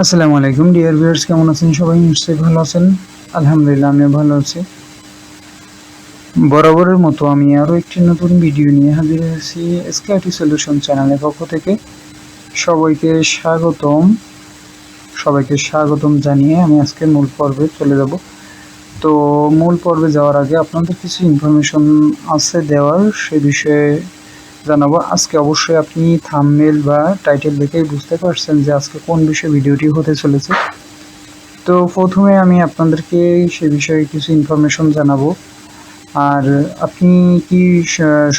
আসসালামু আলাইকুম dear viewers, কেমন আছেন সবাই? নিশ্চয়ই ভালো আছেন। আলহামদুলিল্লাহ, আমিও ভালো আছি। বরাবরের মতো আমি আরও একটি নতুন ভিডিও নিয়ে হাজির হয়েছি এসকেআইটি সলিউশন চ্যানেলের পক্ষ থেকে। সবাইকে স্বাগতম জানিয়ে আমি আজকে মূল পর্বে চলে যাব। তো মূল পর্বে যাওয়ার আগে আপনাদের কিছু ইনফরমেশন আছে দেওয়ার, সে বিষয়ে জানাবো। আজকে অবশ্যই আপনি থাম্বনেল বা টাইটেল দেখেই বুঝতে পারছেন যে আজকে কোন বিষয়ে ভিডিওটি হতে চলেছে। তো প্রথমে আমি আপনাদেরকে সে বিষয়ে কিছু ইনফরমেশন জানাবো। আর আপনি কি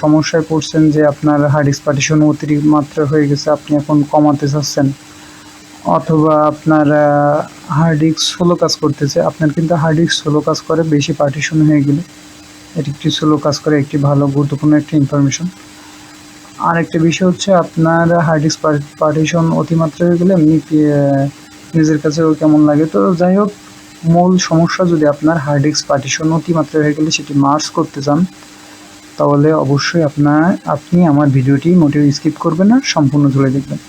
সমস্যায় পড়ছেন যে আপনার হার্ড ডিস্ক পার্টিশন অতিরিক্ত মাত্রা হয়ে গেছে, আপনি এখন কমাতে চাচ্ছেন, অথবা আপনার হার্ড ডিস্ক স্লো কাজ করতেছে। আপনার কিন্তু হার্ড ডিস্ক স্লো কাজ করে বেশি পার্টিশন হয়ে গেলে, এটি একটি স্লো কাজ করে, একটি ভালো গুরুত্বপূর্ণ একটি ইনফরমেশন। আর একটা বিষয় হচ্ছে আপনার হার্ড ডিস্ক পার্টিশন অতিমাত্রা হয়ে গেলে এমনি নিজের কাছেও কেমন লাগে। তো যাই হোক, মূল সমস্যা যদি আপনার হার্ড ডিস্ক পার্টিশন অতিমাত্রা হয়ে গেলে সেটি মার্জ করতে চান, তাহলে অবশ্যই আপনি আমার ভিডিওটি মোটেও স্কিপ করবেন না, সম্পূর্ণ চলে দেখবেন।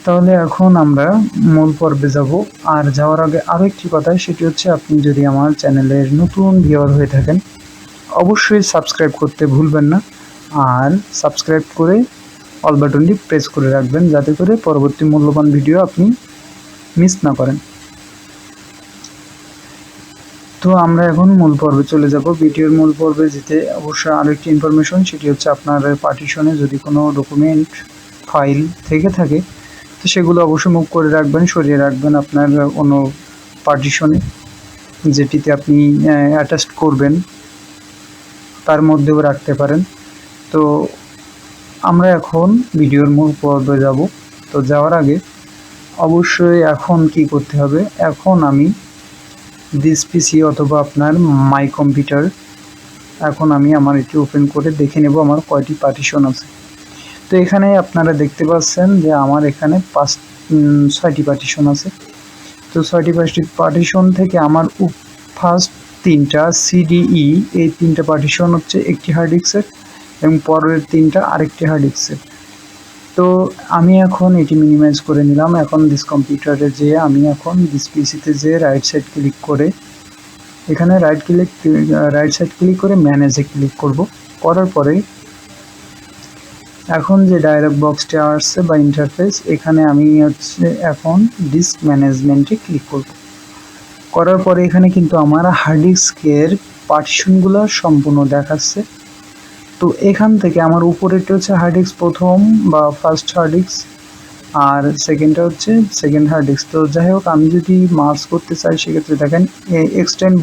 তাহলে এখন আমরা মূল পর্বে যাব। আর যাওয়ার আগে আরও একটি কথা, সেটি হচ্ছে আপনি যদি আমার চ্যানেলের নতুন ভিউয়ার হয়ে থাকেন, অবশ্যই সাবস্ক্রাইব করতে ভুলবেন না। আর সাবস্ক্রাইব করে অল বাটনটি প্রেস করে রাখবেন, যাতে করে পরবর্তী মূল্যবান ভিডিও আপনি মিস না করেন। তো আমরা এখন মূল পর্বে চলে যাব। ভিডিওর মূল পর্বে যেতে অবশ্যই আরও একটি ইনফরমেশন, সেটি হচ্ছে আপনার পার্টিশনে যদি কোনো ডকুমেন্ট ফাইল থেকে থাকে, তো সেগুলো অবশ্যই মুভ করে রাখবেন, সরিয়ে রাখবেন আপনার অন্য পার্টিশনে, যেটিতে আপনি অ্যাটাচ করবেন তার মধ্যেও রাখতে পারেন। তো আমরা এখন ভিডিওর মূল পর্বে যাব। তো যাওয়ার আগে অবশ্যই এখন কি করতে হবে, এখন আমি দিস পিসি অথবা আপনার মাই কম্পিউটার, এখন আমি আমার এটি ওপেন করে দেখে নেব আমার কয়টি পার্টিশন আছে। তো এখানে আপনারা দেখতে পাচ্ছেন যে আমার এখানে 6টি পার্টিশন আছে। তো 6টি পার্টিশন থেকে আমার ফার্স্ট 3টা সিডিই, এই 3টা পার্টিশন হচ্ছে একটি হার্ড ডিস্কের, এবং পরের 3টা আরেকটি হার্ড ডিস্কের। তো আমি এখন এটি মিনিমাইজ করে নিলাম। এখন দিস কম্পিউটারে যেয়ে আমি এখন দিস পিসিতে যেয়ে রাইট সাইড ক্লিক করে এখানে রাইট সাইড ক্লিক করে ম্যানেজে ক্লিক করব। করার পরে এখন যে ডায়লগ বক্সটি আসছে বা ইন্টারফেস, এখানে আমি হচ্ছে এখন ডিস্ক ম্যানেজমেন্টে ক্লিক করব। করার পরে এখানে কিন্তু আমার হার্ড ডিস্কের পার্টিশনগুলো সম্পূর্ণ দেখাচ্ছে। তো এখান থেকে আমার উপরেরটা হচ্ছে হার্ড ডিস্ক প্রথম বা ফার্স্ট হার্ড ডিস্ক, আর সেকেন্ডটা হচ্ছে সেকেন্ড হার্ড ডিস্ক। তো যাই হোক, আমি যদি মার্জ করতে চাই সেক্ষেত্রে দেখেন এক্সটেন্ড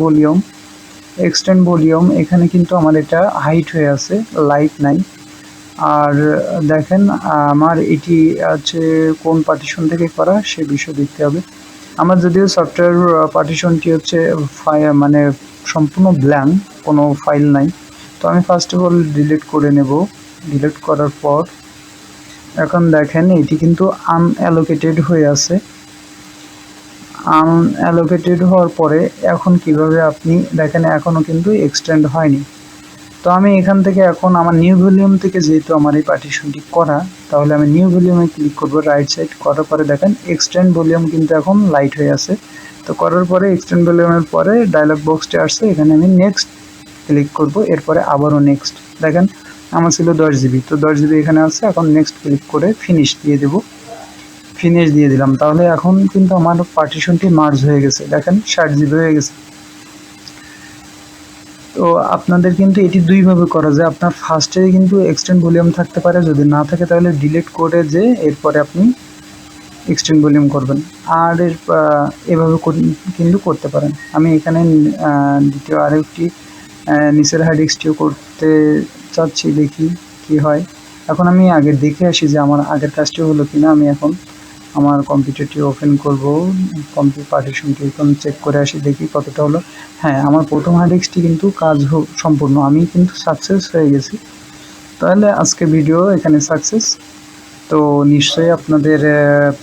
ভলিউম, এখানে কিন্তু আমার এটা হাইট হয়ে আছে, লাইট নাই। আর দেখেন আমার এটি আছে কোন পার্টিশন থেকে করা, সে বিষয় দেখতে হবে। আমার যদিও সফটওয়্যার পার্টিশনটি হচ্ছে মানে সম্পূর্ণ ব্ল্যাঙ্ক, কোনো ফাইল নাই। তো আমি ফার্স্ট অফ অল ডিলিট করে নেব। ডিলিট করার পর এখন দেখেন এটি কিন্তু আনঅ্যালোকেটেড হয়ে আছে। আনঅ্যালোকেটেড হওয়ার পরে এখন কিভাবে আপনি দেখেন এখনও কিন্তু এক্সটেন্ড হয়নি। তো আমি এখান থেকে এখন আমার নিউ ভলিউম থেকে, যেহেতু আমার এই পার্টিশনটি করা, তাহলে আমি নিউ ভলিউমে ক্লিক করব। রাইট সাইড করার পরে দেখেন এক্সটেন্ড ভলিউম কিন্তু এখন লাইট হয়ে আছে। তো করার পরে এক্সটেন্ড ভলিউমের পরে ডায়লগ বক্সটি আসছে, এখানে আমি নেক্সট ক্লিক করব। এরপরে আবারও নেক্সট, দেখেন আমার ছিল 10 জিবি, তো 10 জিবি এখানে আছে। এখন নেক্সট ক্লিক করে ফিনিশ দিয়ে দেব। ফিনিশ দিয়ে দিলাম, তাহলে এখন কিন্তু আমার পার্টিশনটি মার্জ হয়ে গেছে। দেখেন 60 জিবি হয়ে গেছে। তো আপনাদের কিন্তু এটি দুইভাবে করা যায়। আপনার ফার্স্টে কিন্তু এক্সটেন্ড ভলিউম থাকতে পারে, যদি না থাকে তাহলে ডিলিট করে যে এরপরে আপনি এক্সটেন্ড ভলিউম করবেন। আর এভাবে কিন্তু করতে পারেন। আমি এখানে দ্বিতীয় আরেকটি নিচের হার্ড ডিস্কটিও করতে চাচ্ছি, দেখি কি হয়। এখন আমি আগে দেখে আসি যে আমার আগের কাজটি হলো কিনা। আমি এখন আমার কম্পিউটারটি ওপেন করব, কম্পিউটার পার্টিশনটি এখন চেক করে আসি, দেখি কতটা হলো। হ্যাঁ, আমার প্রথম হার্ড ডিস্কটি কিন্তু কাজ সম্পূর্ণ, আমি কিন্তু সাকসেস হয়ে গেছি। তাহলে আজকে ভিডিও এখানে সাকসেস। তো নিশ্চয়ই আপনাদের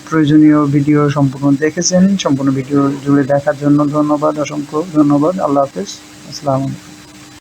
প্রয়োজনীয় ভিডিও সম্পূর্ণ দেখেছেন। সম্পূর্ণ ভিডিও জুড়ে দেখার জন্য ধন্যবাদ, অসংখ্য ধন্যবাদ। আল্লাহ হাফেজ, আসসালামু আলাইকুম।